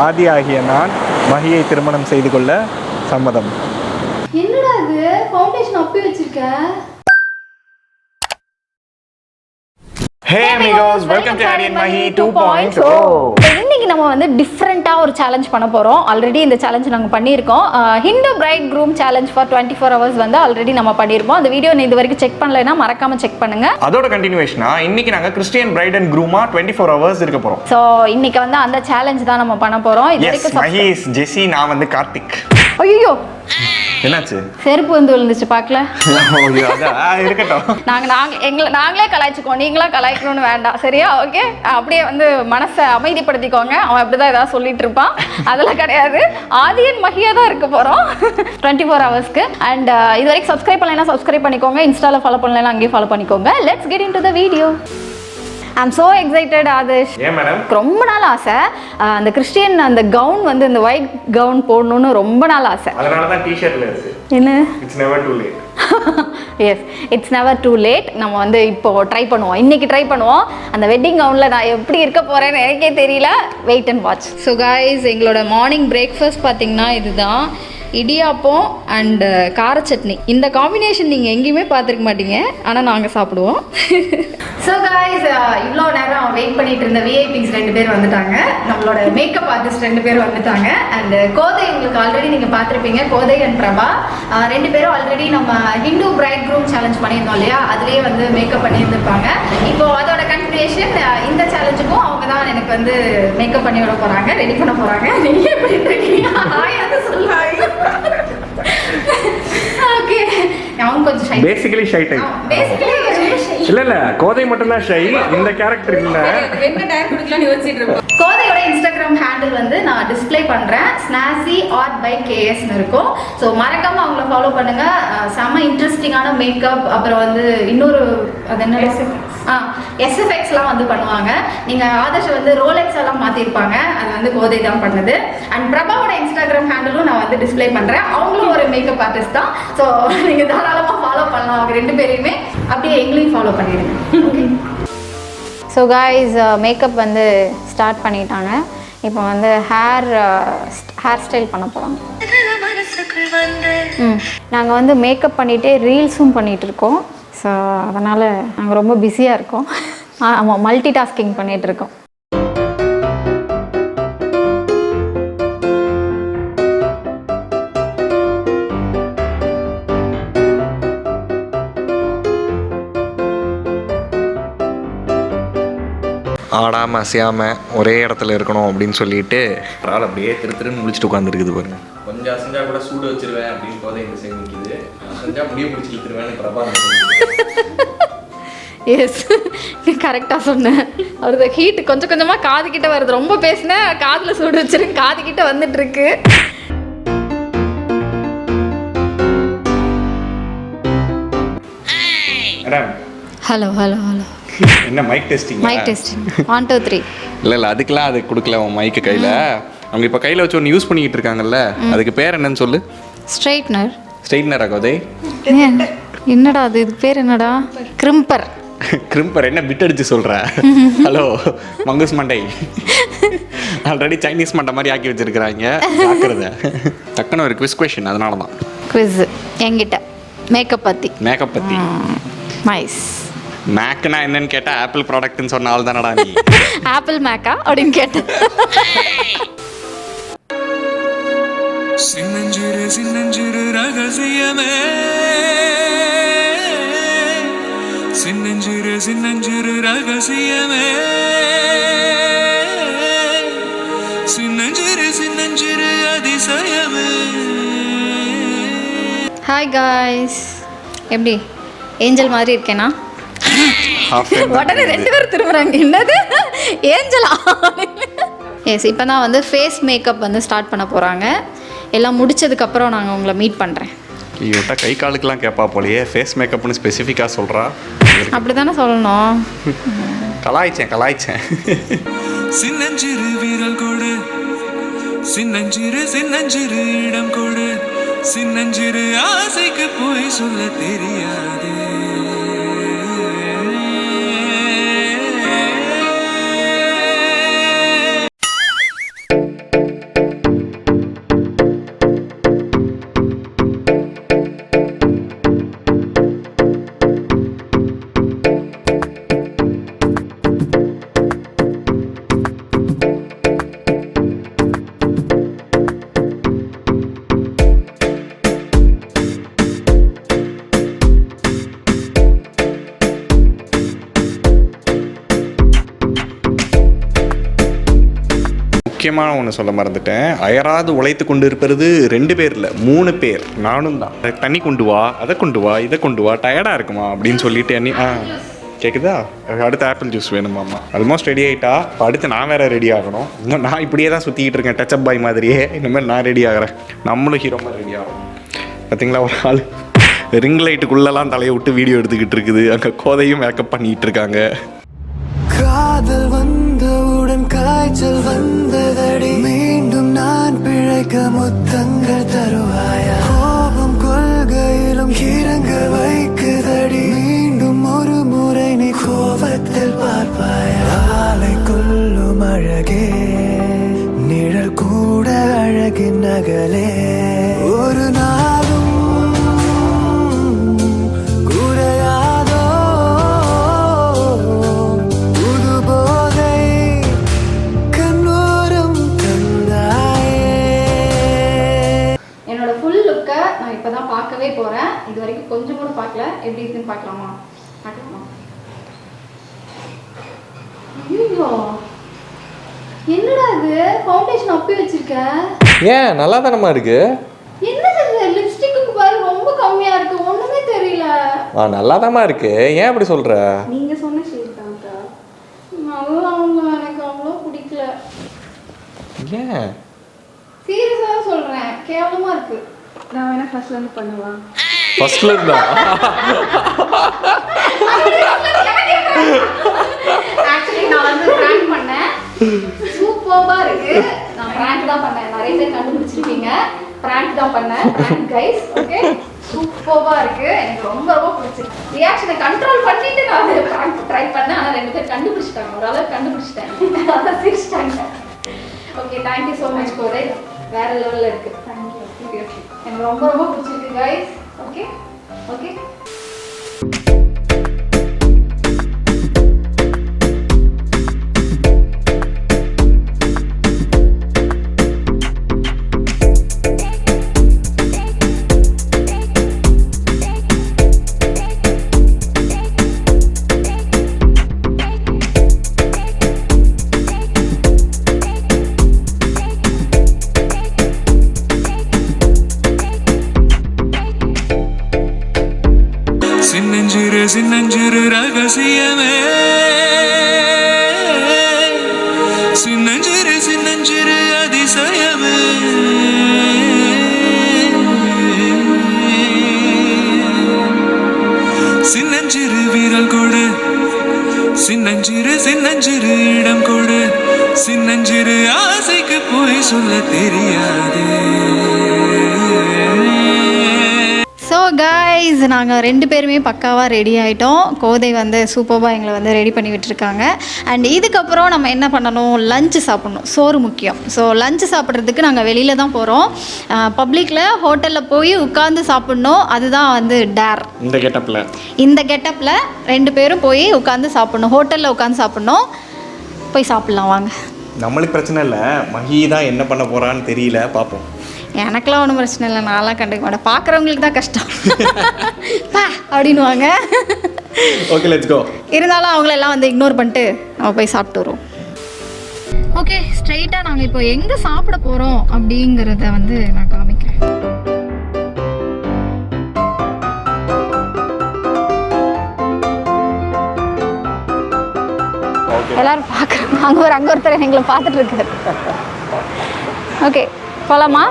ஆதி ஆகிய நான் மகியை திருமணம் செய்து கொள்ள சம்மதம். என்னடா இது ஃபவுண்டேஷன் அப்பி வச்சிருக்க? Hey amigos, welcome to Adi and Mahi 2.0. இன்னைக்கு நம்ம வந்து டிஃப்ரெண்ட்டாக ஒரு சேலஞ்ச் பண்ண போகிறோம். ஆல்ரெடி இந்த சேலஞ்ச் நாங்கள் பண்ணியிருக்கோம். Hindu bright groom challenge for 24 hours வந்து ஆல்ரெடி நம்ம பண்ணியிருப்போம். அந்த வீடியோ இது வரைக்கும் செக் பண்ணலைன்னா மறக்காம செக் பண்ணுங்க. அதோட கண்டினியூஷனா இன்னைக்கு நாங்கள் கிறிஸ்டியன் பிரைட் அண்ட் க்ரூமா 24 hours இருக்க போகிறோம். ஸோ இன்னைக்கு வந்து அந்த சேலஞ்ச் தான் நம்ம பண்ண போகிறோம். இது வரைக்கும் மஹி இஸ் ஜெசி, நான் வந்து கார்த்திக். ஐயோ என்னாச்சு? செருப்பு வந்து விழுந்துச்சு பார்க்கல. இருக்கட்டும், நாங்களே கலாய்ச்சிக்கோ, நீங்களா கலாய்க்கணும்னு வேண்டாம், சரியா? ஓகே, அப்படியே வந்து மனசை அமைதிப்படுத்திக்கோங்க. அவன் அப்படிதான் ஏதாவது சொல்லிட்டு இருப்பான், அதெல்லாம் கிடையாது. ஆதியன் மகியா தான் இருக்க போறோம் 24 hours. அண்ட் இது வரைக்கும் சப்ஸ்கிரைப் பண்ணலைன்னா சப்ஸ்கிரைப் பண்ணிக்கோங்க, இன்ஸ்டால ஃபாலோ பண்ணலைன்னா அங்கேயே ஃபாலோ பண்ணிக்கோங்க. Let's get into the video. I am so excited Aadish. ஏன் மேடம்? ரொம்ப நாள் ஆசை அந்த கிறிஸ்டியன் அந்த கவுன் வந்து இந்த ஒயிட் கவுன் போடணும்னு ரொம்ப நாள் ஆசை. அதனால தான் டி-ஷர்ட்ல இருக்கு. என்ன? It's never too late. Yes, it's never too late. நம்ம வந்து இப்போ ட்ரை பண்ணுவோம், இன்னைக்கு ட்ரை பண்ணுவோம். அந்த வெட்டிங் கவுனில் நான் எப்படி இருக்க போகிறேன்னு எனக்கே தெரியல. Wait and watch. So guys, எங்களோட மார்னிங் பிரேக்ஃபாஸ்ட் பார்த்தீங்கன்னா இதுதான், இடியாப்பம் அண்டு கார சட்னி. இந்த காம்பினேஷன் நீங்கள் எங்கேயுமே பார்த்துருக்க மாட்டீங்க, ஆனால் நாங்கள் சாப்பிடுவோம். ஸோ காய்ஸ், இவ்வளோ நேரம் வெயிட் பண்ணிட்டு இருந்த விஐபிஸ் 2 பேர் வந்துட்டாங்க. நம்மளோட மேக்கப் ஆர்டிஸ்ட் 2 பேர் வந்துட்டாங்க. அண்ட் கோதை உங்களுக்கு ஆல்ரெடி நீங்கள் பார்த்துருப்பீங்க, கோதை அண்ட் பிரபா 2 பேரும் ஆல்ரெடி நம்ம ஹிந்து பிரைட் க்ரூம் சேலஞ்ச் பண்ணியிருந்தோம் இல்லையா, அதுலேயே வந்து மேக்கப் பண்ணியிருந்திருப்பாங்க. இப்போ அதோட கன்டினியூஷன் இந்த சேலஞ்சுக்கும் அவங்க தான் எனக்கு வந்து மேக்கப் பண்ணி விட போகிறாங்க, ரெடி பண்ண போகிறாங்க. நீங்கள் எப்படி இருக்கீங்க? சொல்லுவாங்க. ஓகே, அவங்க கொஞ்சம் shy, basically shy type. Basically இல்ல கோதை மட்டும் தான் ஷை, இந்த கேரக்டர் இல்ல. என்ன டயர் குடிக்கலாம்னு யோசிச்சிட்டு இருக்கோம். கோதையோட இன்ஸ்டாகிராம் ஹேண்டில் வந்து நான் டிஸ்ப்ளே பண்றேன், ஸ்னாசி ஆர்ட் பை கேஎஸ்னு இருக்கும். ஸோ மறக்காம அவங்கள ஃபாலோ பண்ணுங்க. செம்ம இன்ட்ரெஸ்டிங்கான மேக்கப், அப்புறம் வந்து இன்னொரு அது என்ன எஸ்எஃப்எக்ஸ்லாம் வந்து பண்ணுவாங்க. நீங்க ஆதர்ஷ வந்து ரோலெக்ஸ் எல்லாம் மாத்திருப்பாங்க, அது வந்து கோதை தான் பண்ணது. அண்ட் பிரபாவோட இன்ஸ்டாகிராம் ஹேண்டிலும் நான் வந்து டிஸ்ப்ளே பண்றேன், அவங்களும் ஒரு மேக்கப் ஆர்டிஸ்ட் தான். ஸோ நீங்க தாராளமாக ஃபாலோ பண்ணலாம் அவங்க 2 பேரையுமே. அப்படியே எங்களையும் ஃபாலோ பண்ணிடுங்க. ஸோ காய்ஸ், மேக்கப் வந்து ஸ்டார்ட் பண்ணிட்டாங்க. இப்போ வந்து ஹேர் ஸ்டைல் பண்ண போகிறாங்க. நாங்கள் வந்து மேக்கப் பண்ணிகிட்டே ரீல்ஸும் பண்ணிகிட்டு இருக்கோம். ஸோ அதனால் நாங்கள் ரொம்ப பிஸியாக இருக்கோம். ஆமாம், மல்டி டாஸ்கிங் பண்ணிகிட்ருக்கோம். ஆடாமல் அசையாமல் ஒரே இடத்துல இருக்கணும் அப்படின்னு சொல்லிட்டு ஆள் அப்படியே திருன்னு முடிச்சுட்டு உட்காந்துருக்குது பாருங்க. கொஞ்சம் அசைஞ்சா கூட சூடு வச்சிருவேன் அப்படின்னு போதே இந்த சைடு நிற்கிது. அசைஞ்சா முடிய பிடிச்சி இழுத்துருவேன் பிரபா. எஸ், கரெக்டாக சொன்னேன். அவரது ஹீட் கொஞ்சம் கொஞ்சமாக காது கிட்ட வருது. ரொம்ப பேசினேன், காதில் சூடு வச்சிருக்கு, காது கிட்ட வந்துட்டு இருக்கு. Madam, hello hello hello. என்ன மைக் டெஸ்டிங்? Mic testing 1 2 3. இல்லை அதுக்கெல்லாம் அது கொடுக்கல உன் மைக்கு கையில். அவங்க இப்போ கையில் வச்சு ஒன்று யூஸ் பண்ணிக்கிட்டு இருக்காங்கல்ல, அதுக்கு பேர் என்னன்னு சொல்லு. ஸ்ட்ரைட்னர். ஸ்ட்ரைட்னரா கோதை? என்னடா அது, இது பேர் என்னடா? கிரிம்பர். கிரிம்பர் என்ன பிட் அடிச்சு சொல்கிற? ஹலோ மங்கூஸ் மண்டை, ஆல்ரெடி சைனீஸ் மண்டை மாதிரி ஆக்கி வச்சிருக்கிறாங்க. பார்க்குறத டக்குன்னு ஒரு குவிஸ் கொஷின், அதனால தான் குவிஸ் என்கிட்ட மேக்கப் பற்றி. மேக்கப் பற்றி நைஸ். மேக்னா என்னன்னு கேட்டால் ஆப்பிள் ப்ராடக்ட்னு சொன்ன ஆள் தானடா நீ. ஆப்பிள் மேக்கா அப்படின்னு கேட்டேன். சின்னஞ்சிறு சின்னஞ்சிறு ரகசியமே, சின்னஞ்சிறு சின்னஞ்சிறு ரகசியமே, சின்னஞ்சிறு சின்னஞ்சிறு அதிசயமே. ஹாய் காய்ஸ், எப்படி ஏஞ்சல் மாதிரி இருக்கேனா? உடனே 2 பேரும் திரும்புறாங்க, என்னது ஏஞ்சலா? எஸ், இப்போ தான் வந்து ஃபேஸ் மேக்கப் வந்து ஸ்டார்ட் பண்ண போகிறாங்க. எல்லாம் முடிச்சதுக்கப்புறம் நாங்கள் உங்களை மீட் பண்ணுறேன். இவட்ட கை காலுக்கெல்லாம் கேட்பா போலையே, ஃபேஸ் மேக்கப்னு ஸ்பெசிஃபிக்காக சொல்கிறா. அப்படி தானே சொல்லணும். கலாய்ச்சேன். சின்னஞ்சிறு வீரல் கொடு, சின்னஞ்சிறு சின்னஞ்சிறு இடம் கொடு, சின்னஞ்சிறு ஆசைக்கு போய் சொல்ல தெரியாது. முக்கியமான ஒன்று சொல்ல மறந்துட்டேன். அயராது உழைத்து கொண்டு இருப்பது 2 பேர் இல்லை 3 பேர். நானும் தான். தண்ணி கொண்டு வா, அதை கொண்டு வா, இதை கொண்டு வா, டயர்டாக இருக்குமா அப்படின்னு சொல்லிட்டு அண்ணி கேட்குதா? அடுத்து ஆப்பிள் ஜூஸ் வேணுமாம்மா. ஆல்மோஸ்ட் ரெடி ஆகிட்டா. இப்போ அடுத்து நான் வேறு ரெடி ஆகணும். இன்னும் நான் இப்படியே தான் சுற்றிக்கிட்டு இருக்கேன் டச்சப் பாய் மாதிரியே. இனிமேல் நான் ரெடி ஆகிறேன். நம்மளும் ஹீரோ மாதிரி ரெடி ஆகும். பார்த்தீங்களா, ஒரு ஆள் ரிங் லைட்டுக்குள்ளெல்லாம் தலையை விட்டு வீடியோ எடுத்துக்கிட்டு இருக்குது. அங்கே கோதையும் மேக்கப் பண்ணிகிட்டு இருக்காங்க. காதல் வந்தவுடன் காய்ச்சல் வந்ததடி, மீண்டும் நான் பிழைக்க முத்தங்கள் தருவாயா? கோபம் கொள்கையிலும் இறங்க வைக்குதடி, மீண்டும் ஒரு முறை நீ கோபத்தில் பார்ப்பாயா? ஆலை கொள்ளும் அழகே, நிழல் கூட அழகின் நகலே, ஒரு நாளும் குறையாதோ புது போதை கண்ணோரம் தந்தாயே. என்னோட ஃபுல் லுக்கை நான் இப்போ தான் பார்க்கவே போகிறேன். இது வரைக்கும் கொஞ்சம் கூட பார்க்கல. எப்படி இருக்குன்னு பார்க்கலாமா? பார்க்கலாமா? ஐயோ, என்னடா இது ஃபவுண்டேஷன் அப்பி வச்சிருக்க? ஏன் நல்லா தானம்மா இருக்கு? என்னது இது லிப்ஸ்டிக்கு பாரு ரொம்ப கம்மியா இருக்கு, ஒண்ணுமே தெரியல. நல்லா தாம்மா இருக்கு. ஏன் அப்படி சொல்ற? நீங்க சொன்ன ஷேட் தான்க்கா. அவங்க எனக்கு அவ்வளோ பிடிக்கல. ஏன்? சீரியஸா சொல்றேன், கேவலமா இருக்கு. நான் வேணா ஃபர்ஸ்ட்ல இருந்து பண்ணுவா. ஃபர்ஸ்ட்ல இருந்தா ஆக்சுவலி நான் வந்து பிராங்க் பண்ணேன். சூப்பர்பா இருக்கு. நான் பிராங்க் தான் பண்ணேன். நிறைய பேர் கண்டுபிடிச்சிருக்கீங்க. பிராங்க் தான் பண்ணேன். Prank guys. ஓகே, சூப்பர்பா இருக்கு. எனக்கு ரொம்ப ரொம்ப பிடிச்சிருக்கு. ரியாக்ஷனை கண்ட்ரோல் பண்ணிட்டு நான் அதை பிராங்க் ட்ரை பண்ணேன். ஆனால் 2 பேர் கண்டுபிடிச்சிட்டாங்க. ஓரளவுக்கு கண்டுபிடிச்சிட்டாங்க. அதை சிரிச்சிட்டாங்க. ஓகே, தேங்க்யூ ஸோ மச் கோதை. வேற லெவலில் இருக்கு. தேங்க்யூ. சீரியஸ்லி எனக்கு ரொம்ப ரொம்ப பிடிச்சிருக்கு கைஸ். Okay okay. சின்னஞ்சிறு சின்னஞ்சிறு ரகசியமே, சின்னஞ்சிறு சின்னஞ்சிறு அதிசயமே, சின்னஞ்சிறு வீரல் கொடு, சின்னஞ்சிறு சின்னஞ்சிறு இடம் கொடு, சின்னஞ்சிறு ஆசைக்கு போய் சொல்ல தெரியாது. ஸோ கைஸ், நாங்கள் 2 பேருமே பக்காவாக ரெடி ஆகிட்டோம். கோதை வந்து சூப்பராக எங்களை வந்து ரெடி பண்ணி விட்டுருக்காங்க. அண்ட் இதுக்கப்புறம் நம்ம என்ன பண்ணணும்? லஞ்சு சாப்பிட்ணும். சோறு முக்கியம். ஸோ லஞ்சு சாப்பிட்றதுக்கு நாங்கள் வெளியில் தான் போகிறோம். பப்ளிக்கில் ஹோட்டலில் போய் உட்காந்து சாப்பிட்ணும். அதுதான் வந்து டேர். இந்த கெட்டப்பில் 2 பேரும் போய் உட்காந்து சாப்பிட்ணும். ஹோட்டலில் உட்காந்து சாப்பிட்ணும். போய் சாப்பிட்லாம் வாங்க. நம்மளுக்கு பிரச்சனை இல்லை. மஹி தான் என்ன பண்ண போகிறான்னு தெரியல, பார்ப்போம். எனக்கெலாம் ஒன்றும் பிரச்சனை இல்லை. நான்லாம் கண்டுக்க மாட்டேன். பார்க்குறவங்களுக்கு தான் கஷ்டம். பா அப்படின்வாங்க. Okay, let's go. இருந்தாலும் அவங்களெல்லாம் வந்து இக்னோர் பண்ணிட்டு நம்ம போய் சாப்பிட்டு வருவோம். ஓகே, ஸ்ட்ரைட்டாக நாங்கள் இப்போ எங்கே சாப்பிட போகிறோம் அப்படிங்கிறத வந்து நான் காமிக்கிறேன். எல்லாரும் பார்க்குறோம். அங்கே ஒருத்தர் எங்களை பார்த்துட்டு இருக்காரு. ஓகே, போகலாமா?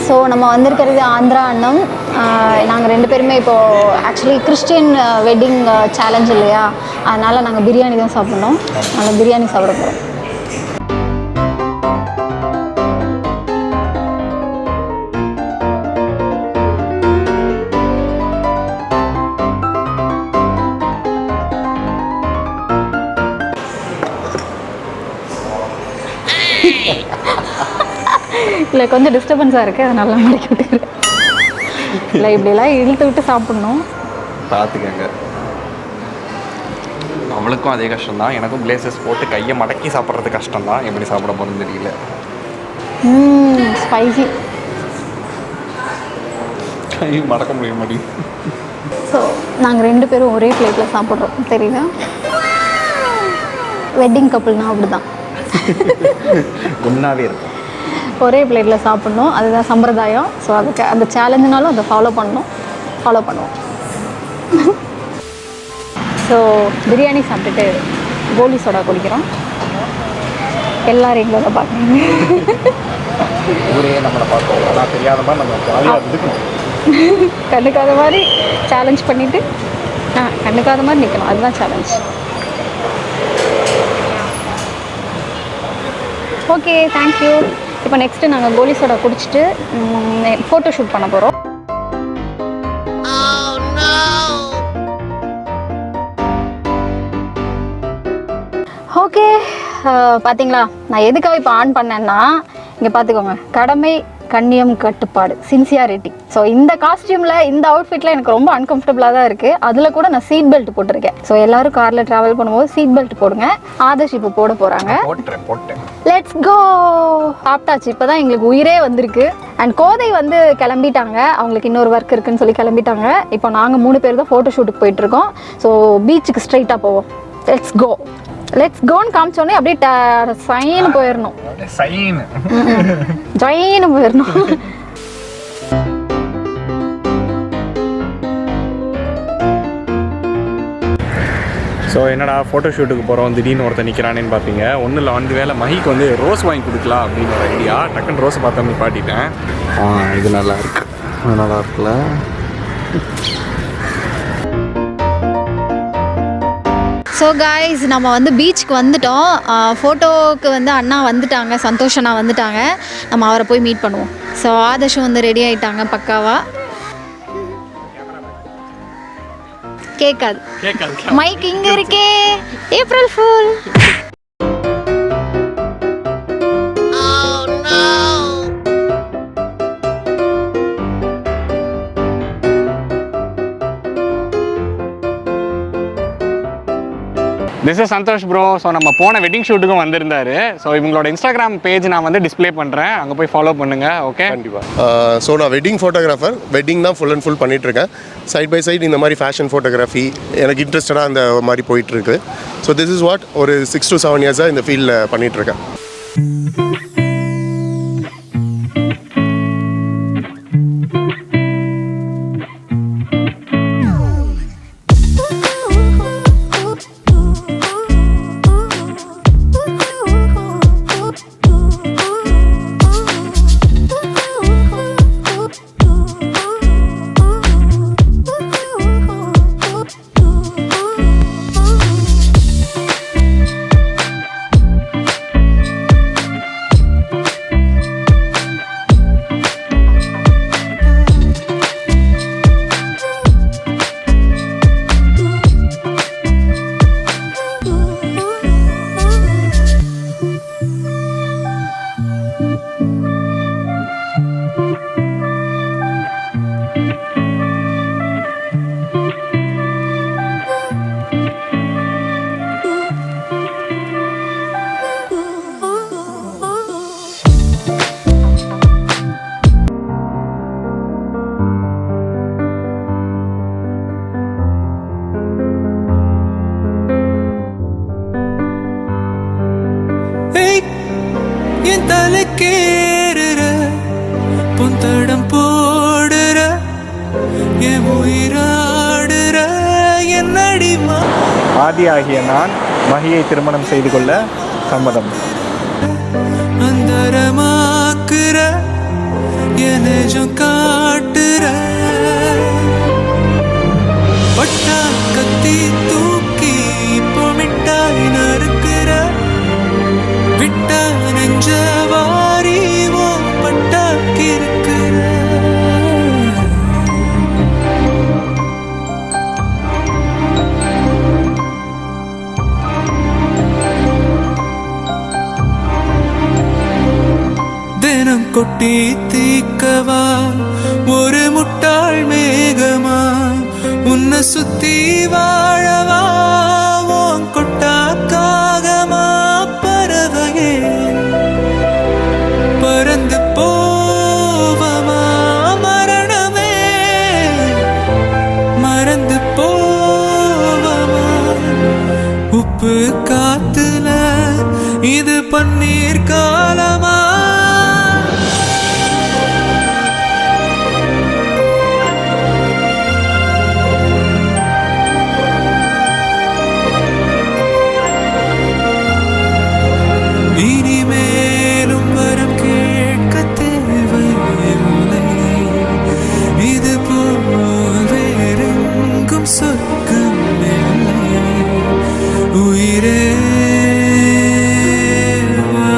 ஸோ நம்ம வந்திருக்கிறது ஆந்திரா அன்னம். நாங்கள் 2 பேருமே இப்போது ஆக்சுவலி கிறிஸ்டியன் வெட்டிங் சேலஞ்ச் இல்லையா, அதனால் நாங்கள் பிரியாணி தான் சாப்பிட்ணும். நாங்கள் பிரியாணி சாப்பிட போகிறோம். இல்லை, கொஞ்சம் டிஸ்டர்பன்ஸாக இருக்குது, அதனால மடக்கி விட்டுக்கிறேன். இல்லை, இப்படிலாம் இழுத்து விட்டு சாப்பிட்ணும். பார்த்துக்கங்க. அவளுக்கும் அதே கஷ்டம்தான், எனக்கும் பிளேசஸ் போட்டு கையை மடக்கி சாப்பிட்றது கஷ்டம்தான். எப்படி சாப்பிட போகிறோன்னு தெரியல. ஸ்பைசி. கை மடக்க முடிய மாட்டேங்குது. ஸோ நாங்கள் 2 பேரும் ஒரே பிளேட்டில் சாப்பிட்றோம், தெரியுதா? வெட்டிங் கப்புள்னா அப்படி தான், ஒன்றாவே இருக்கும். ஒரே பிளேட்டில் சாப்பிட்ணும், அதுதான் சம்பிரதாயம். ஸோ அதுக்கு அந்த சேலஞ்சுனாலும் அதை ஃபாலோ பண்ணுவோம். ஸோ பிரியாணி சாப்பிட்டுட்டு கோலி சோடா குடிக்கிறோம். எல்லாரும் எங்களோட பார்க்குறீங்க. ஊரே நம்மளை பார்த்தோம், ஆனால் தெரியாத மாதிரி நம்ம ஜாலியாக இருக்கணும். கண்டுக்காத மாதிரி சேலஞ்ச் பண்ணிவிட்டு கண்டுக்காத மாதிரி நிற்கணும், அதுதான் சேலஞ்ச். Okay, thank you. இப்போ நெக்ஸ்ட்டு நாங்கள் கோலி சோடா குடிச்சிட்டு ஃபோட்டோ ஷூட் பண்ண போகிறோம். ஓகே, பார்த்தீங்களா நான் எதுக்காக இப்போ ஆன் பண்ணேன்னா, இங்கே பார்த்துக்கோங்க, கடமை கண்ணியம் கட்டுப்பாடு சின்சியாரிட்டி. ஸோ இந்த காஸ்டியூமில் இந்த அவுட்ஃபிட்டில் எனக்கு ரொம்ப அன்கம்ஃபர்டபுளாக தான் இருக்குது. அதில் கூட நான் சீட் பெல்ட் போட்டிருக்கேன். ஸோ எல்லோரும் காரில் ட்ராவல் பண்ணும்போது சீட் பெல்ட் போடுங்க. ஆதர்ஷ் இப்போ போட போகிறாங்க. போட்டேன். Let's go. சாப்பிட்டாச்சு, இப்போ தான் எங்களுக்கு உயிரே வந்திருக்கு. அண்ட் கோதை வந்து கிளம்பிட்டாங்க, அவங்களுக்கு இன்னொரு ஒர்க் இருக்குன்னு சொல்லி கிளம்பிட்டாங்க. இப்போ நாங்கள் 3 பேர் தான் ஃபோட்டோ ஷூட்டுக்கு போயிட்டுருக்கோம். ஸோ பீச்சுக்கு ஸ்ட்ரைட்டாக போவோம். லெட்ஸ் கோன்னு காமிச்சோடனே அப்படியே சைன்னு போயிடணும். ஜொயின்னு போயிடணும். ஸோ என்னடா ஃபோட்டோ ஷூட்டுக்கு போகிறோம், திடீர்னு ஒருத்தர் நிற்கிறானேன்னு பார்ப்பீங்க. ஒன்றும் இல்லை, வந்து வேலை மஹிக்கு வந்து ரோஸ் வாங்கி கொடுக்கலாம் அப்படின்னு ஒரு ஐடியா. டக்குன்னு ரோஸ் பார்த்தா நிப்பாட்டிட்டேன். இது நல்லா இருக்குல்ல. ஸோ காய்ஸ், நம்ம வந்து பீச்சுக்கு வந்துட்டோம். ஃபோட்டோவுக்கு வந்து அண்ணா வந்துட்டாங்க, சந்தோஷ் அண்ணா வந்துட்டாங்க. நம்ம அவரை போய் மீட் பண்ணுவோம். ஸோ ஆதர்ஷும் வந்து ரெடி ஆகிட்டாங்க பக்காவா. கேட்காது மைக் இங்கே இருக்கே. April fool. This is Santhosh bro. So நம்ம போன வெட்டிங் ஷூட்டுக்கும் வந்திருந்தாரு. ஸோ இவங்களோட இன்ஸ்டாகிராம் பேஜ் நான் வந்து டிஸ்பிளே பண்ணுறேன், அங்கே போய் ஃபாலோ பண்ணுங்கள். ஓகே, கண்டிப்பாக. ஸோ நான் வெட்டிங் ஃபோட்டோகிராஃபர். வெட்டிங் தான் ஃபுல் அண்ட் ஃபுல் பண்ணிகிட்ருக்கேன். சைட் பை சைடு இந்த மாதிரி ஃபேஷன் ஃபோட்டோகிராஃபி எனக்கு இன்ட்ரெஸ்டடாக அந்த மாதிரி போயிட்டுருக்கு. ஸோ திஸ் இஸ் வாட் ஒரு 6 to 7 இயர்ஸாக இந்த ஃபீல்டில் பண்ணிகிட்ருக்கேன். என் தலைக்கேறுற பொந்தடம் போடுற என் உயிராடுற என்னடிமா. ஆதியாகிய நான் மஹியை திருமணம் செய்து கொள்ள சம்மதம். அந்தரமாக்குற என் நெஜம் காட்டுற பட்டா கத்தி தூக்கி இப்போ மிட்டாய் நறுக்குற விட்ட நெஞ்ச வாரி ஓ பட்டாக்கிருக்கிற. தினம் கொட்டி தீக்கவா ஒரு முட்டாள் மேகமா உன்னை சுத்தி வாழவா உன் கொட்டாக்காகமா பறவையே பறந்து போவமா மரணமே மறந்து போவமா உப்பு காத்துல இது பன்னீர் காலமா இனிமேலும் வரம் கேட்க தேவையில்லை இது போல் வேறெங்கும் சொர்க்கம் இல்லை உயிரே வா.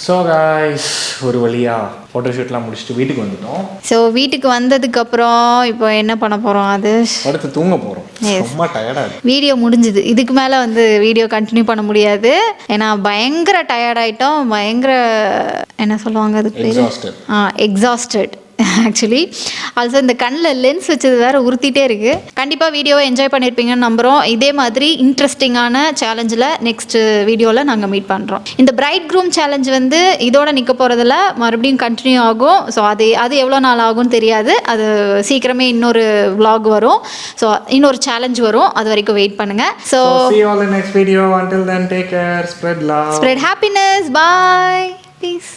ஸோ காய்ஸ் ஒரு வழியா ஃபோட்டோஷூட்லாம் முடிச்சுட்டு வீட்டுக்கு வந்துட்டோம். ஸோ வீட்டுக்கு வந்ததுக்கப்புறம் இப்போ என்ன பண்ண போகிறோம் அது அடுத்து தூங்க போகிறோம். ரொம்ப டயர்டாக இருக்கு. வீடியோ முடிஞ்சுது. இதுக்கு மேலே வந்து வீடியோ கண்டினியூ பண்ண முடியாது. ஏன்னா பயங்கர டயர்டாயிட்டோம். பயங்கர என்ன சொல்லுவாங்க அதுக்கு Exhausted. Exhausted actually. ஆல்சோ இந்த கண்ணில் லென்ஸ் வச்சது வேறு உறுத்திட்டே இருக்குது. கண்டிப்பாக வீடியோவை என்ஜாய் பண்ணியிருப்பீங்கன்னு நம்புகிறோம். இதே மாதிரி இன்ட்ரெஸ்டிங்கான சேலஞ்சில் நெக்ஸ்ட் வீடியோவில் நாங்கள் மீட் பண்ணுறோம். இந்த பிரைட் க்ரூம் சேலஞ்ச் வந்து இதோட நிற்க போகிறதில்ல, மறுபடியும் கண்டினியூ ஆகும். ஸோ அது எவ்வளோ நாள் ஆகும்னு தெரியாது. அது சீக்கிரமே இன்னொரு vlog வரும். ஸோ இன்னொரு சேலஞ்ச் வரும். அது வரைக்கும் வெயிட் பண்ணுங்கள். So see you all in the next video. Until then, take care, spread love, spread happiness. Bye. Peace.